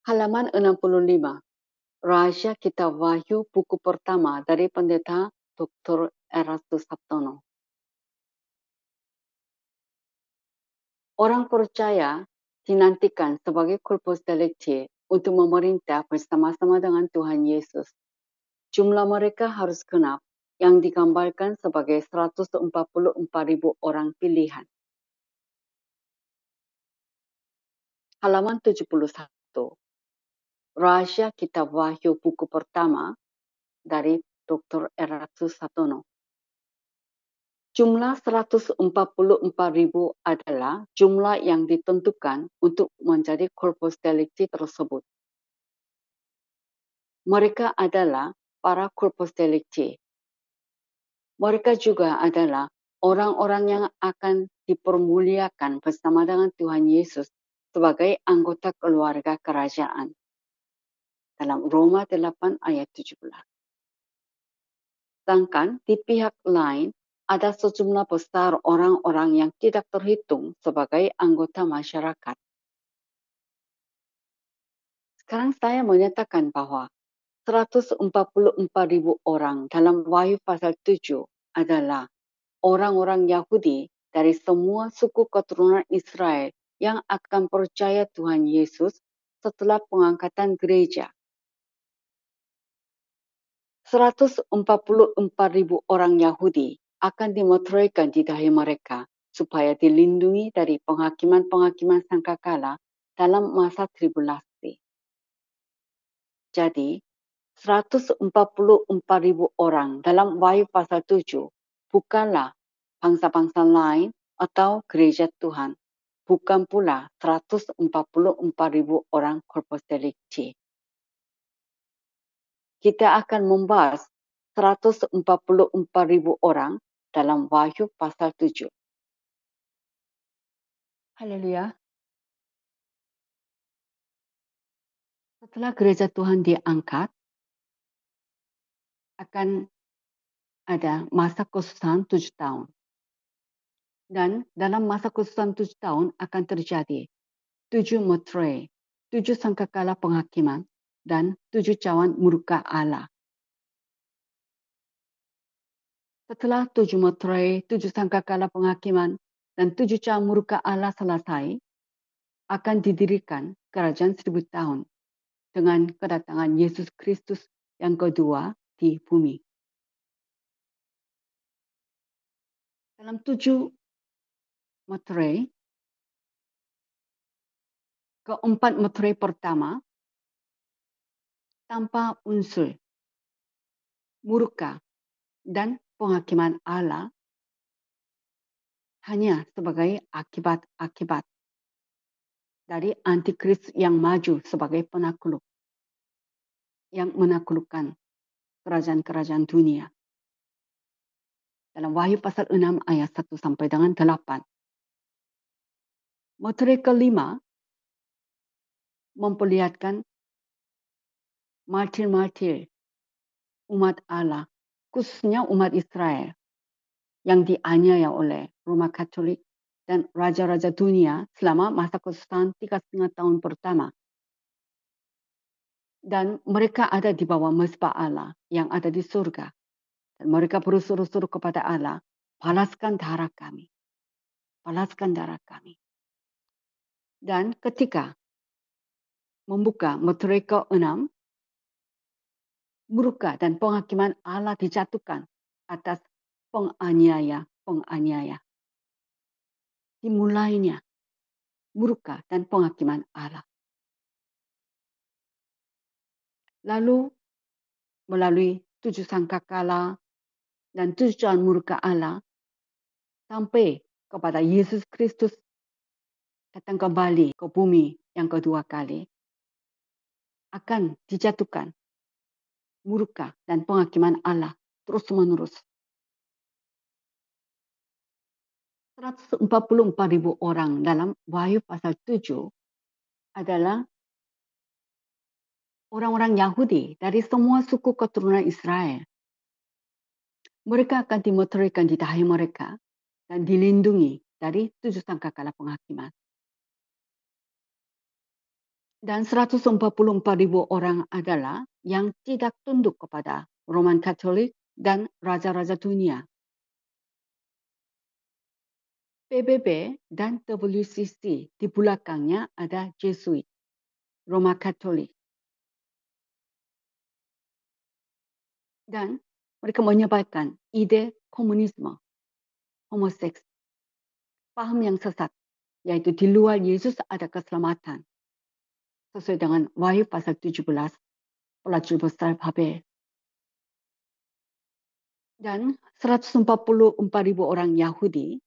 Halaman 65. Rahasia Kitab Wahyu buku pertama dari Pendeta Dr. Erastus Sabtono. Orang percaya dinantikan sebagai korpus delicti untuk memerintah bersama-sama dengan Tuhan Yesus. Jumlah mereka harus genap yang digambarkan sebagai 144.000 orang pilihan. Halaman 71. Rahasia Kitab Wahyu buku pertama dari Dr. Erastus Sabtono. Jumlah 144.000 adalah jumlah yang ditentukan untuk menjadi korpus delicti tersebut. Mereka adalah para korpus delicti. Mereka juga adalah orang-orang yang akan dipermuliakan bersama dengan Tuhan Yesus sebagai anggota keluarga kerajaan. Dalam Roma 8 ayat 17. Sedangkan di pihak lain, ada sejumlah besar orang-orang yang tidak terhitung sebagai anggota masyarakat. Sekarang saya menyatakan bahwa 144.000 orang dalam Wahyu pasal 7 adalah orang-orang Yahudi dari semua suku keturunan Israel yang akan percaya Tuhan Yesus setelah pengangkatan gereja. 144.000 orang Yahudi akan dimeteraikan di dahi mereka supaya dilindungi dari penghakiman-penghakiman sangkakala dalam masa tribulasi. Jadi, 144.000 orang dalam Wahyu pasal 7 bukanlah bangsa-bangsa lain atau gereja Tuhan, bukan pula 144.000 orang korpus delicti. Kita akan membahas 144.000 orang dalam Wahyu pasal 7. Haleluya. Setelah gereja Tuhan diangkat, akan ada masa kesusahan 7 tahun. Dan dalam masa kesusahan 7 tahun akan terjadi 7 meterai, 7 sangkakala penghakiman, dan 7 cawan murka Allah. Setelah 7 meterai, 7 sangkakala penghakiman, dan 7 cawan murka Allah selesai, akan didirikan kerajaan 1000 tahun dengan kedatangan Yesus Kristus yang kedua di bumi. Dalam 7 meterai, keempat meterai pertama tanpa unsur murka dan penghakiman Allah hanya sebagai akibat-akibat dari antikristus yang maju sebagai penakluk yang menaklukkan kerajaan-kerajaan dunia. Dalam Wahyu pasal 6 ayat 1 sampai dengan 8. Meterai kelima memperlihatkan martir-martir umat Allah, khususnya umat Israel yang dianiaya oleh Roma Katolik dan raja-raja dunia selama masa kesusahan 3,5 tahun pertama. Dan mereka ada di bawah mezbah Allah yang ada di surga. Dan mereka berseru-seru kepada Allah, balaskan darah kami. Balaskan darah kami. Dan ketika membuka meterai ke-6, murka dan penghakiman Allah dijatuhkan atas penganiaya. Dimulainya murka dan penghakiman Allah. Lalu melalui 7 sangkakala dan 7 cawan murka Allah sampai kepada Yesus Kristus datang kembali ke bumi yang kedua kali, akan dijatuhkan murka dan penghakiman Allah terus-menerus. 144.000 orang dalam Wahyu pasal 7 adalah orang-orang Yahudi dari semua suku keturunan Israel. Mereka akan dimeteraikan di dahi mereka dan dilindungi dari 7 sangkakala penghakiman. Dan 144.000 orang adalah yang tidak tunduk kepada Roman Katolik dan raja-raja dunia. PBB dan WCC di belakangnya ada Jesuit, Roma Katolik. Dan mereka menyebarkan ide komunisme, homoseks, paham yang sesat, yaitu di luar Yesus ada keselamatan. Sesuai dengan Wahyu pasal 17, pelacur besar Babel. Dan 144.000 orang Yahudi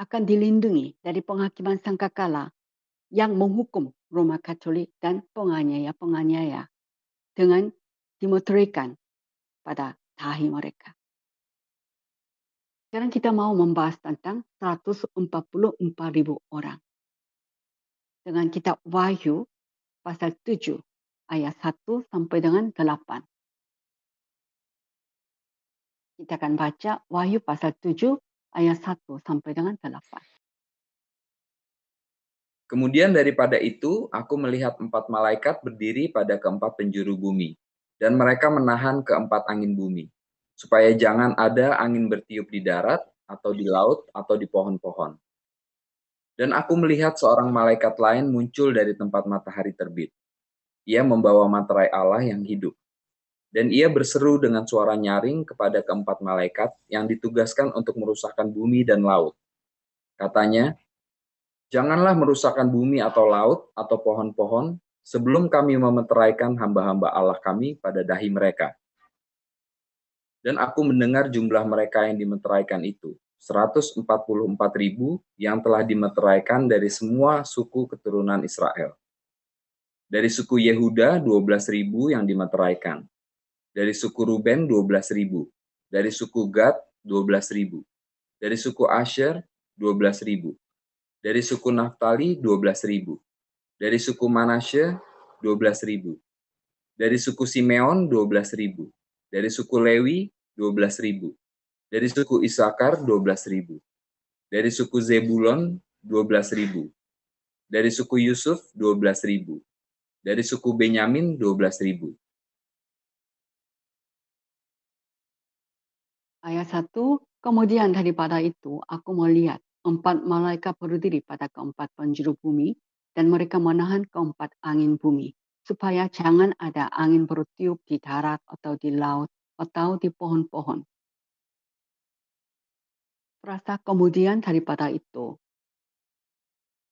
akan dilindungi dari penghakiman sangkakala yang menghukum Roma Katolik dan penganiaya-penganiaya dengan dimeteraikan pada dahi mereka. Sekarang kita mau membahas tentang 144.000 orang. Dengan kitab Wahyu pasal 7 ayat 1 sampai dengan 8. Kita akan baca Wahyu pasal 7 ayat 1 sampai dengan 8. Kemudian daripada itu, aku melihat 4 malaikat berdiri pada keempat penjuru bumi, dan mereka menahan keempat angin bumi, supaya jangan ada angin bertiup di darat, atau di laut, atau di pohon-pohon. Dan aku melihat seorang malaikat lain muncul dari tempat matahari terbit. Ia membawa materai Allah yang hidup. Dan ia berseru dengan suara nyaring kepada keempat malaikat yang ditugaskan untuk merusakkan bumi dan laut. Katanya, janganlah merusakkan bumi atau laut atau pohon-pohon sebelum kami memeteraikan hamba-hamba Allah kami pada dahi mereka. Dan aku mendengar jumlah mereka yang dimeteraikan itu, 144.000 yang telah dimeteraikan dari semua suku keturunan Israel. Dari suku Yehuda 12.000 yang dimeteraikan. Dari suku Ruben 12.000. Dari suku Gad 12.000. Dari suku Asher 12.000. Dari suku Naftali 12.000. Dari suku Manasye 12.000. Dari suku Simeon 12.000. Dari suku Lewi 12.000. Dari suku Isakar 12.000. Dari suku Zebulon 12.000. Dari suku Yusuf 12.000. Dari suku Benyamin 12.000. Ayat 1, kemudian daripada itu aku melihat 4 malaikat berdiri pada keempat penjuru bumi dan mereka menahan keempat angin bumi supaya jangan ada angin bertiup di darat atau di laut atau di pohon-pohon. Perasa kemudian daripada itu,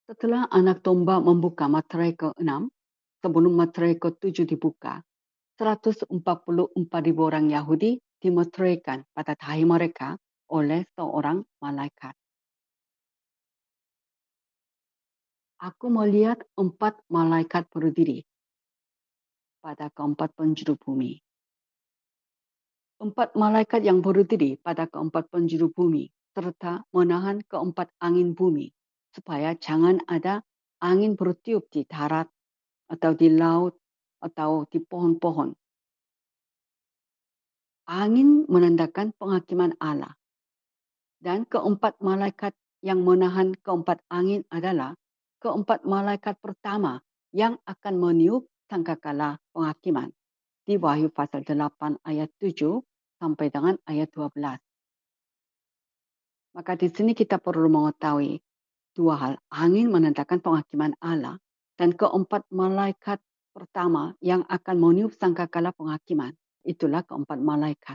setelah anak domba membuka materai ke-6, sebelum materai ke-7 dibuka, 144.000 orang Yahudi dimeteraikan pada dahi mereka oleh seorang malaikat. Aku melihat 4 malaikat berdiri pada keempat penjuru bumi. 4 malaikat yang berdiri pada keempat penjuru bumi serta menahan keempat angin bumi supaya jangan ada angin bertiup di darat atau di laut atau di pohon-pohon. Angin menandakan penghakiman Allah. Dan keempat malaikat yang menahan keempat angin adalah keempat malaikat pertama yang akan meniup sangkakala penghakiman. Di Wahyu pasal 8 ayat 7 sampai dengan ayat 12. Maka di sini kita perlu mengetahui 2 hal. Angin menandakan penghakiman Allah dan keempat malaikat pertama yang akan meniup sangkakala penghakiman. Itulah keempat malaikat.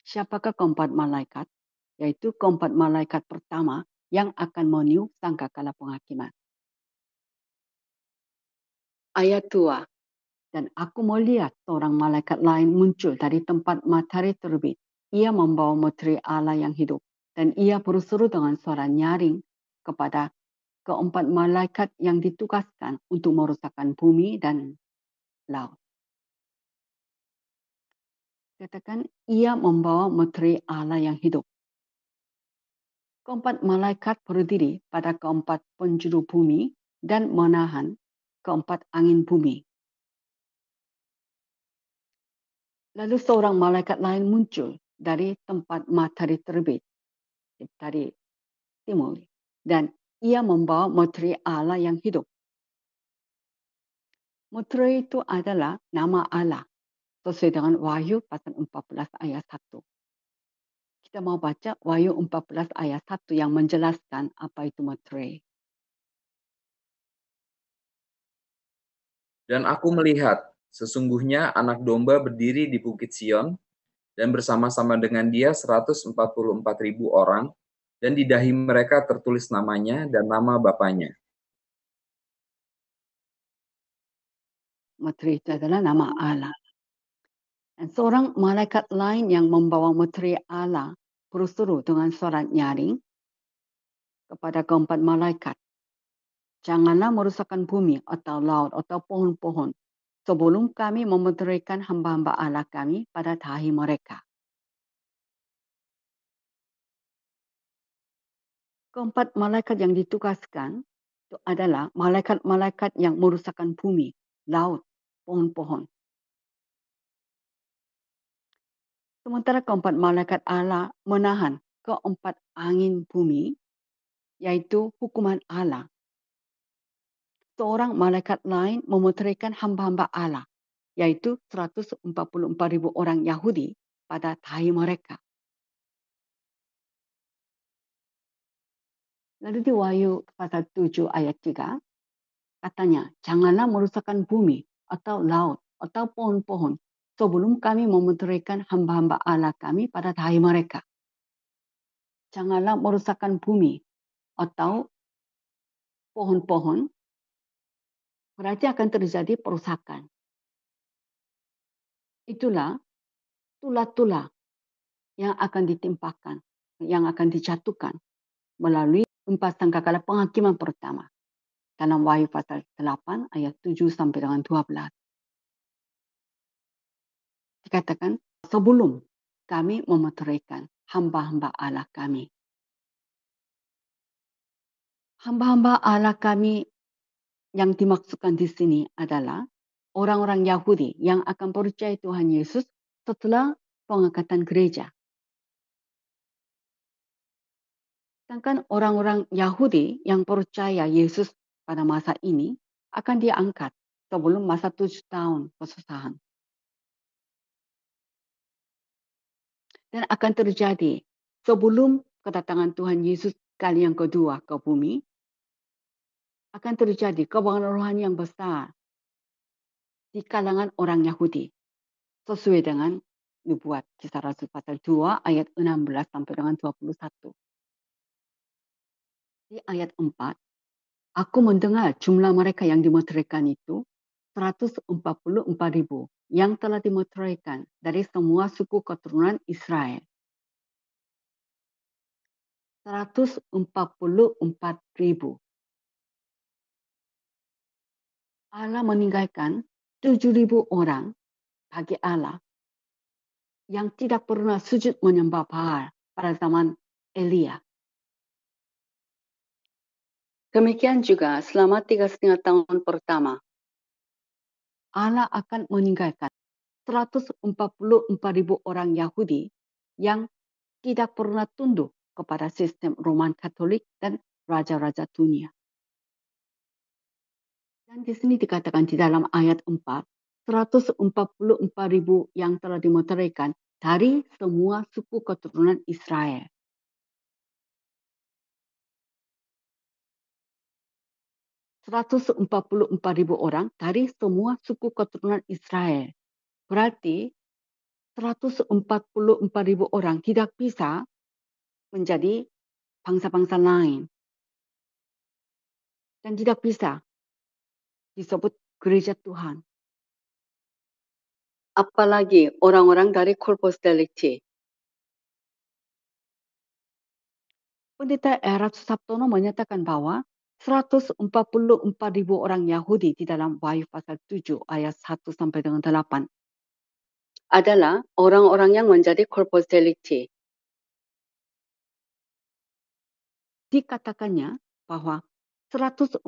Siapakah keempat malaikat? Yaitu keempat malaikat pertama yang akan meniup sangkakala penghakiman. Ayat 2. Dan aku melihat seorang malaikat lain muncul dari tempat matahari terbit. Ia membawa materai Allah yang hidup. Dan ia berseru dengan suara nyaring kepada keempat malaikat yang ditugaskan untuk merusakkan bumi dan laut. Katakan, ia membawa materai Allah yang hidup. Keempat malaikat berdiri pada keempat penjuru bumi dan menahan keempat angin bumi. Lalu seorang malaikat lain muncul dari tempat matahari terbit, dari timur. Dan ia membawa meteri Allah yang hidup. Meteri itu adalah nama Allah sesuai dengan Wahyu pasal 14 ayat 1. Kita mau baca Wahyu 14 ayat 1 yang menjelaskan apa itu meteri. Dan aku melihat, sesungguhnya anak domba berdiri di Bukit Sion, dan bersama-sama dengan dia 144.000 orang, dan di dahi mereka tertulis namanya dan nama Bapanya. Meteri itu adalah nama Allah. Dan seorang malaikat lain yang membawa meteri Allah berseru dengan suara nyaring kepada keempat malaikat. Janganlah merusakkan bumi atau laut atau pohon-pohon sebelum kami memeterikan hamba-hamba Allah kami pada dahi mereka. Keempat malaikat yang ditugaskan itu adalah malaikat-malaikat yang merusakkan bumi, laut, pohon-pohon. Sementara keempat malaikat Allah menahan keempat angin bumi, yaitu hukuman Allah. Seorang malaikat lain memuterikan hamba-hamba Allah, yaitu 144.000 orang Yahudi pada dahi mereka. Lalu di Wahyu pasal 7 ayat 3, katanya, janganlah merusakkan bumi atau laut atau pohon-pohon sebelum kami memuterikan hamba-hamba Allah kami pada dahi mereka. Janganlah merusakkan bumi atau pohon-pohon, berarti akan terjadi perusakan. Itulah tulah-tulah yang akan ditimpakan, yang akan dijatuhkan melalui 4 sangkakala penghakiman pertama dalam Wahyu pasal 8 ayat 7 sampai dengan 12. Dikatakan, sebelum kami memeterikan hamba-hamba Allah kami. Hamba-hamba Allah kami yang dimaksudkan di sini adalah orang-orang Yahudi yang akan percaya Tuhan Yesus setelah pengangkatan gereja. Sedangkan orang-orang Yahudi yang percaya Yesus pada masa ini akan diangkat sebelum masa 7 tahun kesusahan. Dan akan terjadi sebelum kedatangan Tuhan Yesus kali yang kedua ke bumi, akan terjadi kebanggaan rohani yang besar di kalangan orang Yahudi sesuai dengan nubuat Kisah Rasul pasal 2 ayat 16 sampai dengan 21. Di ayat 4, aku mendengar jumlah mereka yang dimeterikan itu 144.000 yang telah dimeterikan dari semua suku keturunan Israel. 144.000. Allah meninggalkan 7.000 orang bagi Allah yang tidak pernah sujud menyembah Baal pada zaman Elia. Demikian juga selama 3,5 tahun pertama, Allah akan meninggalkan 144.000 orang Yahudi yang tidak pernah tunduk kepada sistem Roman Katolik dan raja-raja dunia. Dan di sini dikatakan di dalam ayat 4, 144.000 yang telah dimeterikan dari semua suku keturunan Israel. .144.000 orang dari semua suku keturunan Israel. Berarti 144.000 orang tidak bisa menjadi bangsa-bangsa lain. Dan tidak bisa disebut gereja Tuhan. Apalagi orang-orang dari Corpus Delicti. Pendeta Eratus Sabtono menyatakan bahwa 144.000 orang Yahudi di dalam Wahyu pasal 7 ayat 1 sampai dengan 8 adalah orang-orang yang menjadi Corpus Delicti. Dikatakannya bahwa 144.000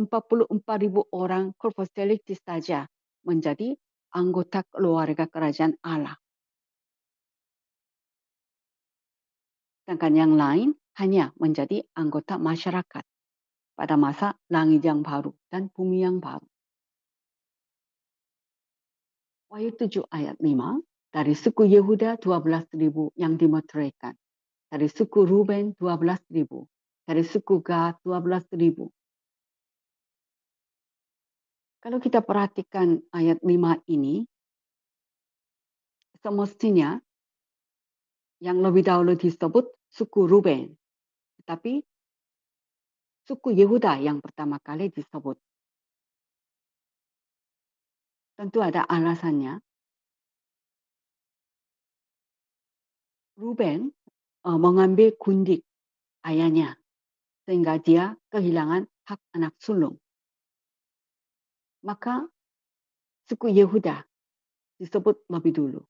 orang Corpus Delicti saja menjadi anggota keluarga kerajaan Allah. Sedangkan yang lain hanya menjadi anggota masyarakat. pada masa langit yang baru dan bumi yang baru. Wahyu 7 ayat 5, dari suku Yehuda 12.000 yang dimeteraikan. Dari suku Ruben 12.000. Dari suku Gad 12.000. Kalau kita perhatikan ayat 5 ini, semestinya yang lebih dahulu disebut suku Ruben. Tetapi suku Yehuda yang pertama kali disebut. Tentu ada alasannya. Ruben mengambil gundik ayahnya sehingga dia kehilangan hak anak sulung. Maka suku Yehuda disebut lebih dulu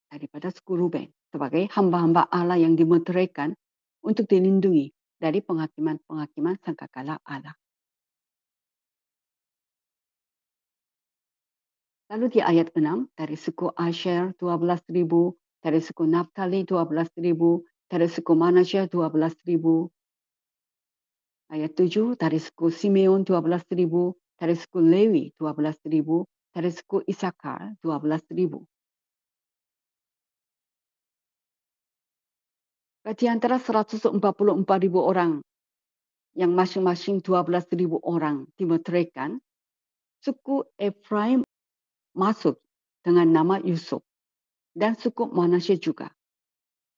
daripada suku Ruben sebagai hamba-hamba Allah yang dimeteraikan untuk dilindungi dari penghakiman-penghakiman sangkakala Allah. Lalu di ayat 6, dari suku Asher 12.000, dari suku Naftali 12.000, dari suku Manasya 12.000. Ayat 7, dari suku Simeon 12.000, dari suku Lewi 12.000, dari suku Isakar 12.000. Di antara 144.000 orang yang masing-masing 12.000 orang dimeteraikan, suku Efraim masuk dengan nama Yusuf dan suku Manasye juga.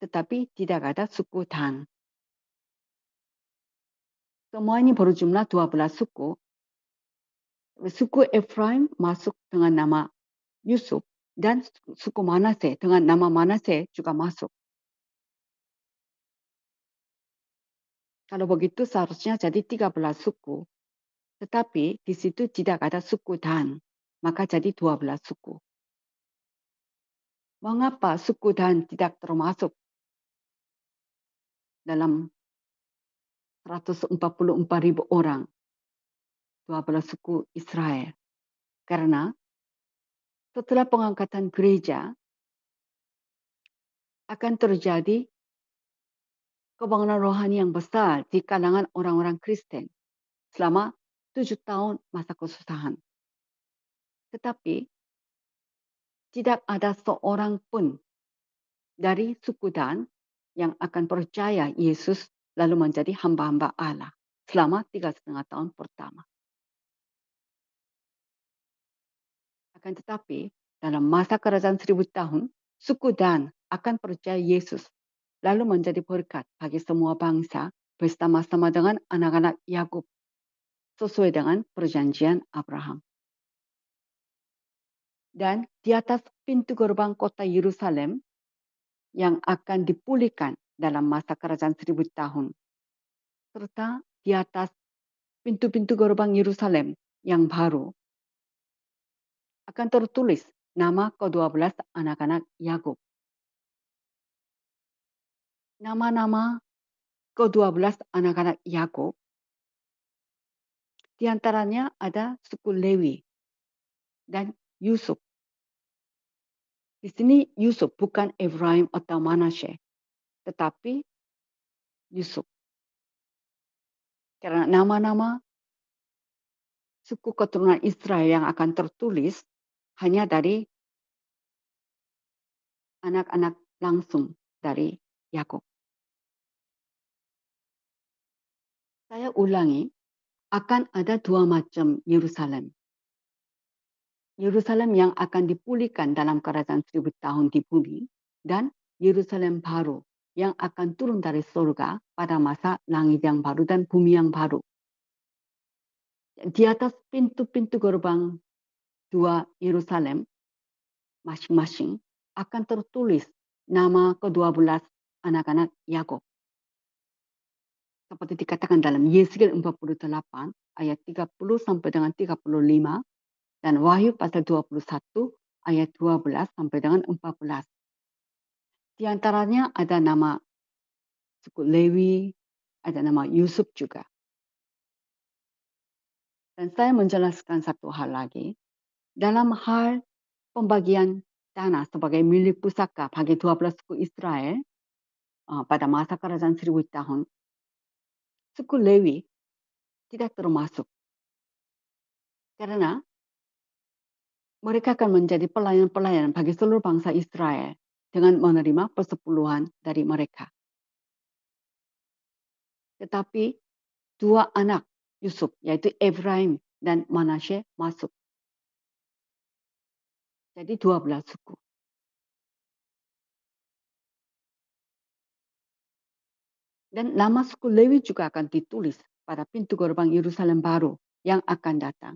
Tetapi tidak ada suku Dan. Semuanya berjumlah 12 suku. Suku Efraim masuk dengan nama Yusuf dan suku Manasye dengan nama Manasye juga masuk. Kalau begitu seharusnya jadi 13 suku. Tetapi di situ tidak ada suku Dan. Maka jadi 12 suku. Mengapa suku Dan tidak termasuk dalam 144.000 orang 12 suku Israel? Karena setelah pengangkatan gereja akan terjadi kebangunan rohani yang besar di kalangan orang-orang Kristen selama 7 tahun masa kesusahan. Tetapi tidak ada seorang pun dari suku Dan yang akan percaya Yesus lalu menjadi hamba-hamba Allah selama 3,5 tahun pertama. Akan tetapi dalam masa kerajaan 1000 tahun, suku Dan akan percaya Yesus lalu menjadi berkat bagi semua bangsa bersama-sama dengan anak-anak Yakub sesuai dengan perjanjian Abraham. Dan di atas pintu gerbang kota Yerusalem yang akan dipulihkan dalam masa kerajaan 1000 tahun. Serta di atas pintu-pintu gerbang Yerusalem yang baru akan tertulis nama ke-12 anak-anak Yakub. Nama-nama ke-12 anak-anak Yakub, di antaranya ada suku Lewi dan Yusuf. Di sini Yusuf bukan Efraim atau Manasye, tetapi Yusuf. Karena nama-nama suku keturunan Israel yang akan tertulis hanya dari anak-anak langsung dari Yakub. Saya ulangi, akan ada 2 macam Yerusalem. Yerusalem yang akan dipulihkan dalam kerajaan 1000 tahun di bumi dan Yerusalem baru yang akan turun dari surga pada masa langit yang baru dan bumi yang baru. Di atas pintu-pintu gerbang 2 Yerusalem masing-masing akan tertulis nama ke-12 anak-anak Yakub. Seperti dikatakan dalam Yesaya 48 ayat 30 sampai dengan 35 dan Wahyu pasal 21 ayat 12 sampai dengan 14. Di antaranya ada nama suku Lewi, ada nama Yusuf juga. Dan saya menjelaskan satu hal lagi. Dalam hal pembagian tanah sebagai milik pusaka bagi 12 suku Israel pada masa kerajaan 1000 tahun, suku Lewi tidak termasuk. Karena mereka akan menjadi pelayan-pelayan bagi seluruh bangsa Israel dengan menerima persepuluhan dari mereka. Tetapi dua anak Yusuf, yaitu Efraim dan Manasye, masuk. Jadi 12 suku. Dan nama suku Lewi juga akan ditulis pada pintu gerbang Yerusalem baru yang akan datang.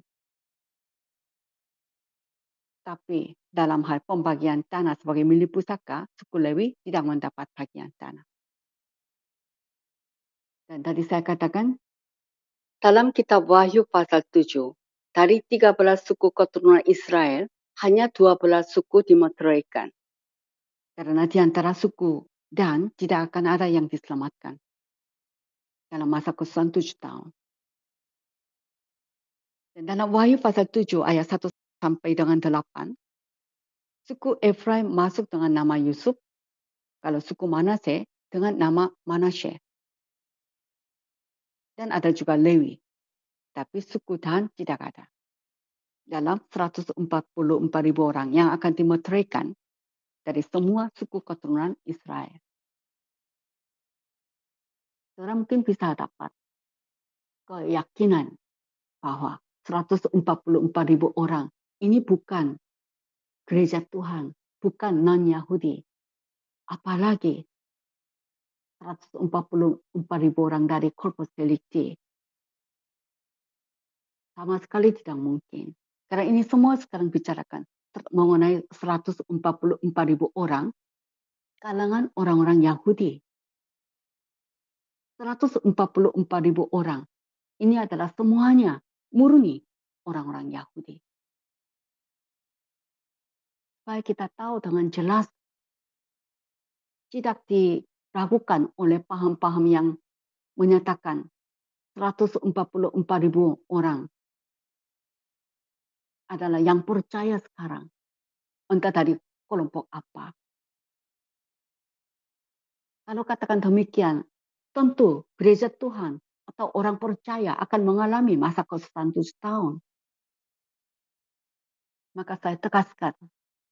Tapi dalam hal pembagian tanah sebagai milik pusaka, suku Lewi tidak mendapat bagian tanah. Dan tadi saya katakan, dalam kitab Wahyu pasal 7, dari 13 suku keturunan Israel, hanya 12 suku dimeteraikan. Karena di antara suku Dan tidak akan ada yang diselamatkan dalam masa kesusahan 7 tahun. Dan dalam Wahyu pasal 7 ayat 1 sampai dengan 8, suku Efraim masuk dengan nama Yusuf, kalau suku Manasye dengan nama Manasye. Dan ada juga Lewi, tapi suku Dan tidak ada. Dalam 144.000 orang yang akan dimeteraikan dari semua suku keturunan Israel. Saudara mungkin bisa dapat keyakinan bahwa 144.000 orang ini bukan gereja Tuhan, bukan non-Yahudi. Apalagi 144.000 orang dari Corpus Delicti. Sama sekali tidak mungkin. Karena ini semua sekarang bicarakan mengenai 144.000 orang kalangan orang-orang Yahudi. 144.000 orang. Ini adalah semuanya murni orang-orang Yahudi. Supaya kita tahu dengan jelas, tidak diragukan oleh paham-paham yang menyatakan 144.000 orang adalah yang percaya sekarang. Entah dari kelompok apa. Kalau katakan demikian, tentu gereja Tuhan atau orang percaya akan mengalami masa kesusahan 7 tahun. Maka saya tegaskan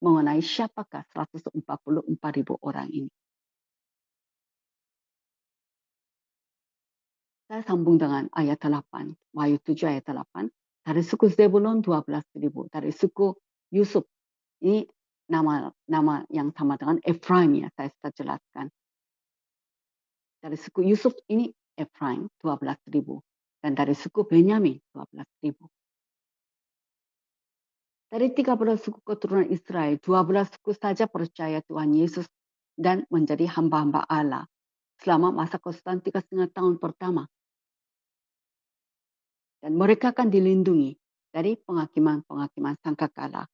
mengenai siapakah 144.000 orang ini. Saya sambung dengan ayat 8, Wahyu 7 ayat 8. Dari suku Zebulon 12.000, dari suku Yusuf, ini nama yang sama dengan Efraim ya, saya sudah jelaskan. Dari suku Yusuf ini Efraim 12.000, dan dari suku Benyamin 12.000. Dari 13 suku keturunan Israel, 12 suku saja percaya Tuhan Yesus dan menjadi hamba-hamba Allah selama masa kesusahan 3,5 tahun pertama. Dan mereka akan dilindungi dari penghakiman-penghakiman sangkakala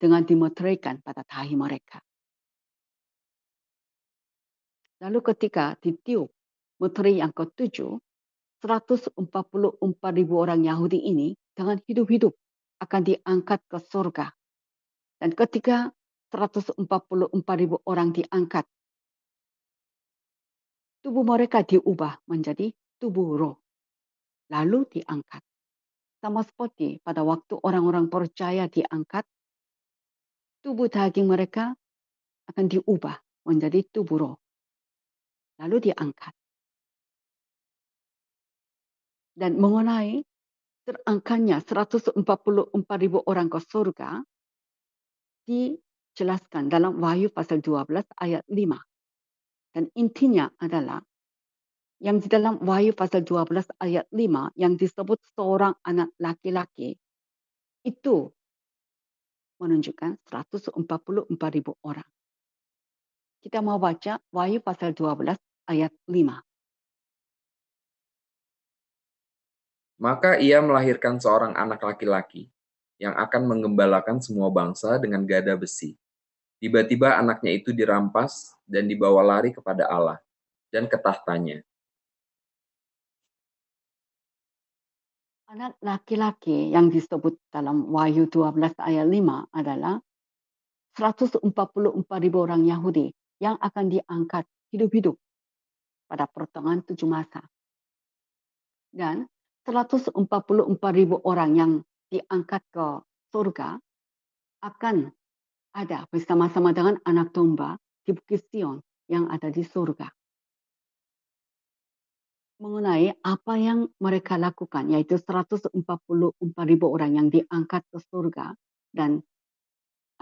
dengan dimeteraikan pada tahi mereka. Lalu ketika ditiup meteri yang ke-7, 144.000 orang Yahudi ini dengan hidup-hidup akan diangkat ke surga. Dan ketika 144.000 orang diangkat, tubuh mereka diubah menjadi tubuh roh. Lalu diangkat. Sama seperti pada waktu orang-orang percaya diangkat, tubuh daging mereka akan diubah menjadi tubuh roh. Lalu diangkat. Dan mengenai terangkatnya 144.000 orang ke surga, dijelaskan dalam Wahyu pasal 12 ayat 5. Dan intinya adalah yang di dalam Wahyu pasal 12 ayat 5 yang disebut seorang anak laki-laki itu menunjukkan 144.000 orang. Kita mau baca Wahyu pasal 12 ayat 5. Maka ia melahirkan seorang anak laki-laki yang akan menggembalakan semua bangsa dengan gada besi. Tiba-tiba anaknya itu dirampas dan dibawa lari kepada Allah dan ke tahtanya. Anak laki-laki yang disebut dalam Wahyu 12 ayat 5 adalah 144.000 orang Yahudi yang akan diangkat hidup-hidup pada pertengahan 7 masa. Dan 144.000 orang yang diangkat ke surga akan ada bersama-sama dengan anak domba di Bukit Sion yang ada di surga. Mengenai apa yang mereka lakukan, yaitu 144.000 orang yang diangkat ke surga dan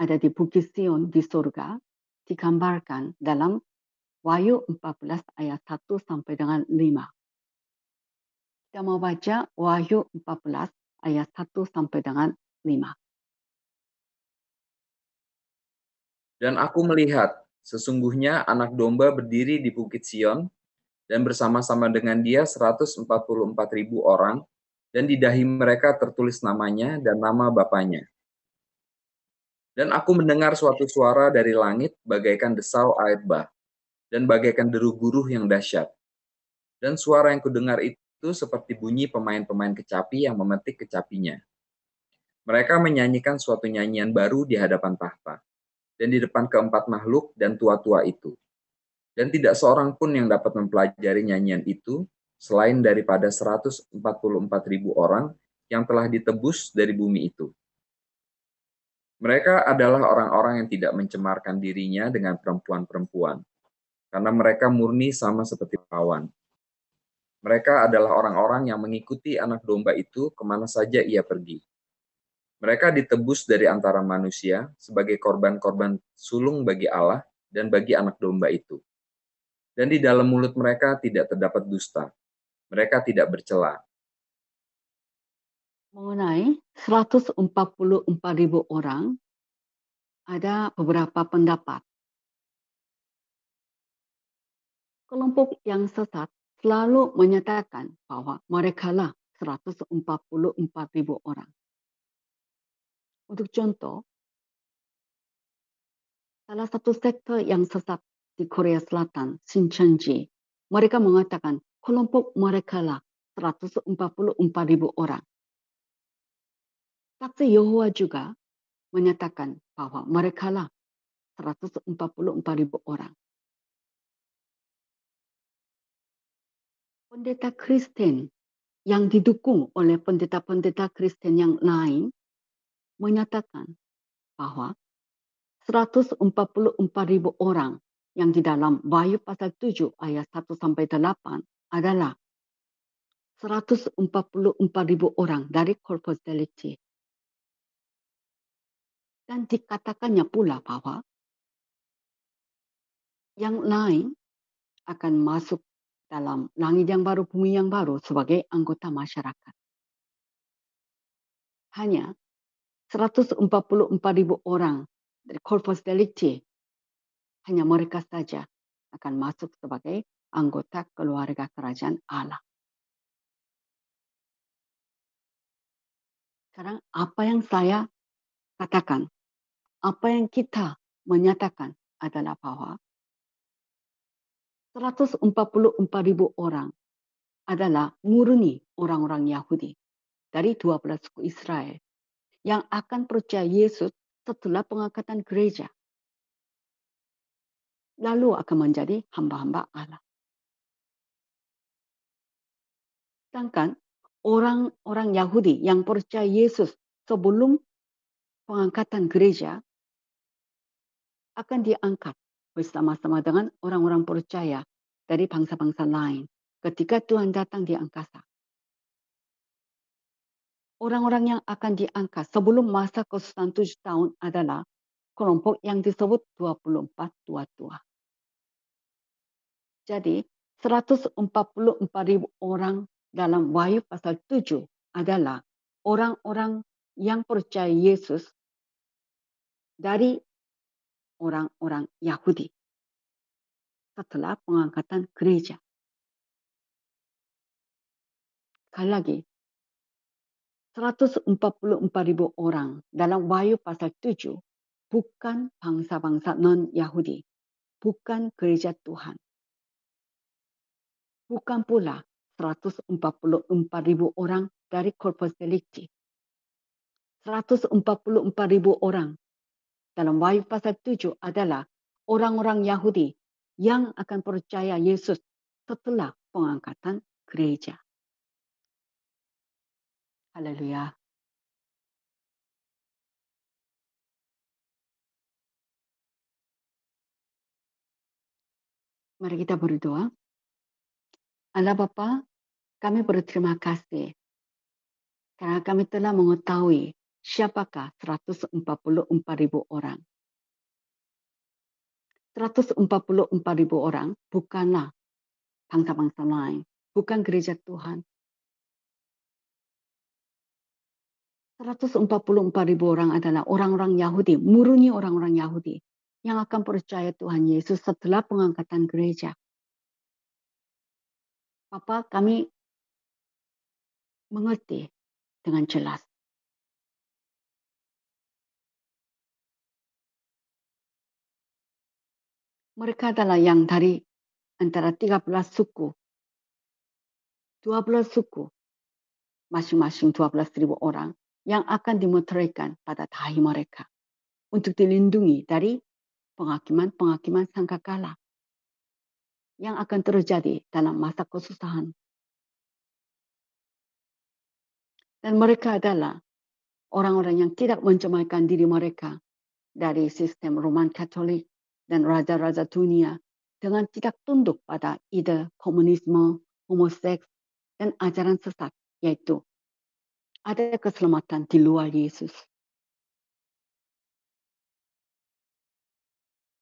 ada di Bukit Sion di surga, digambarkan dalam Wahyu 14 ayat 1 sampai dengan 5. Kita mau baca Wahyu 14 ayat 1 sampai dengan 5. Dan aku melihat, sesungguhnya anak domba berdiri di Bukit Sion, dan bersama-sama dengan dia 144.000 orang, dan di dahi mereka tertulis namanya dan nama Bapanya. Dan aku mendengar suatu suara dari langit bagaikan desau air bah, dan bagaikan deru guruh yang dahsyat. Dan suara yang kudengar itu seperti bunyi pemain-pemain kecapi yang memetik kecapinya. Mereka menyanyikan suatu nyanyian baru di hadapan tahta, dan di depan keempat makhluk dan tua-tua itu. Dan tidak seorang pun yang dapat mempelajari nyanyian itu, selain daripada 144.000 orang yang telah ditebus dari bumi itu. Mereka adalah orang-orang yang tidak mencemarkan dirinya dengan perempuan-perempuan, karena mereka murni sama seperti perawan. Mereka adalah orang-orang yang mengikuti anak domba itu kemana saja ia pergi. Mereka ditebus dari antara manusia sebagai korban-korban sulung bagi Allah dan bagi anak domba itu. Dan di dalam mulut mereka tidak terdapat dusta. Mereka tidak bercela. Mengenai 144.000 orang, ada beberapa pendapat. Kelompok yang sesat selalu menyatakan bahwa merekalah 144.000 orang. Untuk contoh, salah satu sekte yang sesat di Korea Selatan, Shincheonji, mereka mengatakan kelompok merekalah 144.000 orang. Saksi Yehova juga menyatakan bahwa merekalah 144.000 orang. Pendeta Kristen yang didukung oleh pendeta-pendeta Kristen yang lain menyatakan bahwa 144.000 orang yang di dalam Wahyu pasal 7 ayat 1 sampai 8 adalah 144.000 orang dari Corpus Delicti. Dan dikatakannya pula bahwa yang lain akan masuk dalam langit yang baru, bumi yang baru sebagai anggota masyarakat. Hanya 144.000 orang dari Corpus Delicti, hanya mereka saja akan masuk sebagai anggota keluarga kerajaan Allah. Sekarang apa yang saya katakan, apa yang kita menyatakan adalah bahwa 144.000 orang adalah murni orang-orang Yahudi dari 12 suku Israel yang akan percaya Yesus setelah pengangkatan gereja. Lalu akan menjadi hamba-hamba Allah. Sedangkan orang-orang Yahudi yang percaya Yesus sebelum pengangkatan gereja akan diangkat bersama-sama dengan orang-orang percaya dari bangsa-bangsa lain ketika Tuhan datang di angkasa. Orang-orang yang akan diangkat sebelum masa kesusahan 7 tahun adalah kelompok yang disebut 24 tua-tua. Jadi 144.000 orang dalam Wahyu pasal 7 adalah orang-orang yang percaya Yesus dari orang-orang Yahudi setelah pengangkatan gereja. Sekali lagi, 144.000 orang dalam Wahyu pasal 7 bukan bangsa-bangsa non-Yahudi, bukan gereja Tuhan. Bukan pula 144.000 orang dari Corpus Delicti. 144.000 orang dalam Wahyu pasal 7 adalah orang-orang Yahudi yang akan percaya Yesus setelah pengangkatan gereja. Haleluya. Mari kita berdoa. Allah Bapa, kami berterima kasih karena kami telah mengetahui siapakah 144.000 orang. 144.000 orang bukanlah bangsa-bangsa lain, bukan gereja Tuhan. 144.000 orang adalah orang-orang Yahudi, murni orang-orang Yahudi yang akan percaya Tuhan Yesus setelah pengangkatan gereja. Bapa, kami mengerti dengan jelas. Mereka adalah yang dari antara 13 suku, 12 suku, masing-masing 12.000 orang yang akan dimeteraikan pada dahi mereka untuk dilindungi dari penghakiman-penghakiman sangkakala yang akan terjadi dalam masa kesusahan. Dan mereka adalah orang-orang yang tidak mencemaikan diri mereka dari sistem Roman Katolik dan raja-raja dunia dengan tidak tunduk pada ide komunisme, homoseks, dan ajaran sesat, yaitu ada keselamatan di luar Yesus.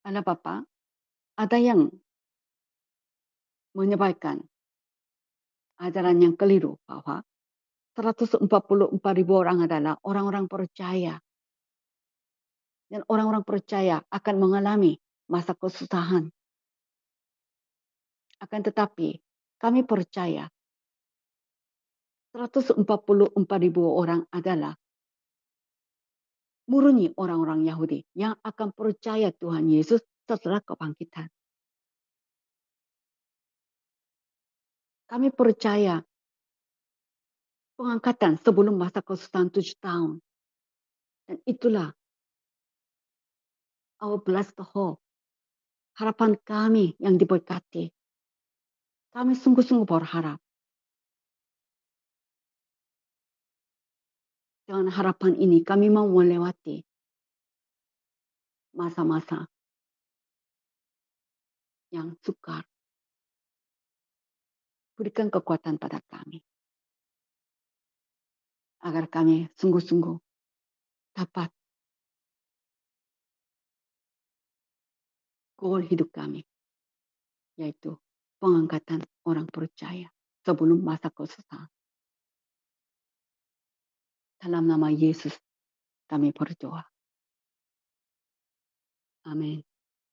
Allah Bapa, ada yang menyebarkan ajaran yang keliru bahwa 144.000 orang adalah orang-orang percaya. Dan orang-orang percaya akan mengalami masa kesusahan. Akan tetapi kami percaya 144.000 orang adalah murni orang-orang Yahudi yang akan percaya Tuhan Yesus setelah kebangkitan. Kami percaya pengangkatan sebelum masa kesusahan 7 tahun. Dan itulah our blessed hope. Harapan kami yang diberkati. Kami sungguh-sungguh berharap. Dengan harapan ini kami mau melewati masa-masa yang sukar. Berikan kekuatan pada kami. Agar kami sungguh-sungguh dapat goal hidup kami. Yaitu pengangkatan orang percaya sebelum masa kesusahan. Dalam nama Yesus kami berdoa. Amin.